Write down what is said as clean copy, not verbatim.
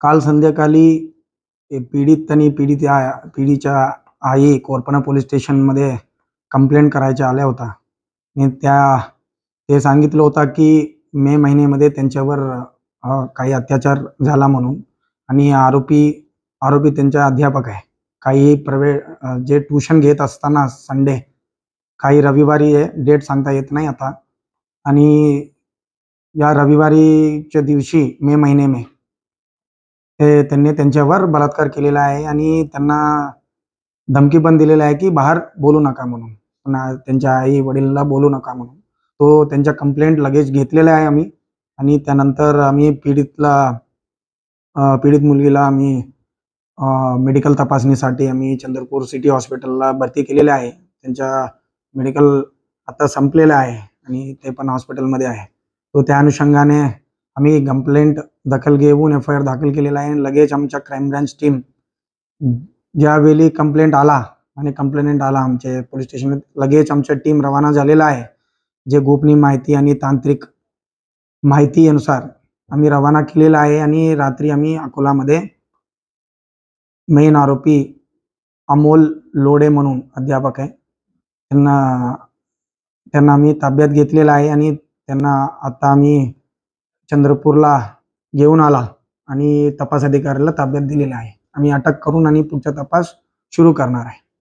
काल संध्याकाळी पीडित आणि पीडितच्या आई कोरपना पोलीस स्टेशनमध्ये कंप्लेंट करायच्या आल्या होता आणि ते सांगितलं होता की मे महिन्यामध्ये त्यांच्यावर काही अत्याचार झाला म्हणून. आणि आरोपी त्यांच्या अध्यापक आहे. काही जे ट्यूशन घेत असताना संडे, काही रविवारी डेट सांगता येत नाही आता, आणि या रविवारीच्या दिवशी मे महिने में त्यांनी त्यांच्यावर बलात्कार केलेला आहे आणि त्यांना धमकी पण दिलेली आहे की बाहेर बोलू नका म्हणून, त्यांच्या आई वडिलांना बोलू नका म्हणून. तो त्यांच्या कंप्लेंट लगेच घेतलेल्या आहे आम्ही. आणि त्यानंतर आम्ही पीडित मुलगीला आम्ही मेडिकल तपासणीसाठी आम्ही चंद्रपूर सिटी हॉस्पिटलला भरती केलेले आहे. त्यांच्या मेडिकल आता संपलेलं आहे आणि ते पण हॉस्पिटलमध्ये आहे. तो त्या अनुषंगाने आम्ही कंप्लेंट दखल घेऊन FIR दाखल केलेला आहे. लगेच आमच्या क्राईम ब्रांच टीम ज्यावेळी कंप्लेंट आला आमच्या पोलीस स्टेशन, लगेच आमच्या टीम रवाना झालेला आहे. जे गोपनीय माहिती आणि तांत्रिक माहितीनुसार आम्ही रवाना केलेला आहे. आणि रात्री आम्ही अकोलामध्ये मेन आरोपी अमोल लोडे म्हणून अध्यापक आहे, त्यांना आम्ही ताब्यात घेतलेला आहे. आणि त्यांना आता आम्ही चंद्रपूरला घेऊन आला आणि तपास अधिकाऱ्याला ताब्यात दिलेला आहे. आम्ही अटक करून आणि पुढचा तपास सुरू करणार आहे.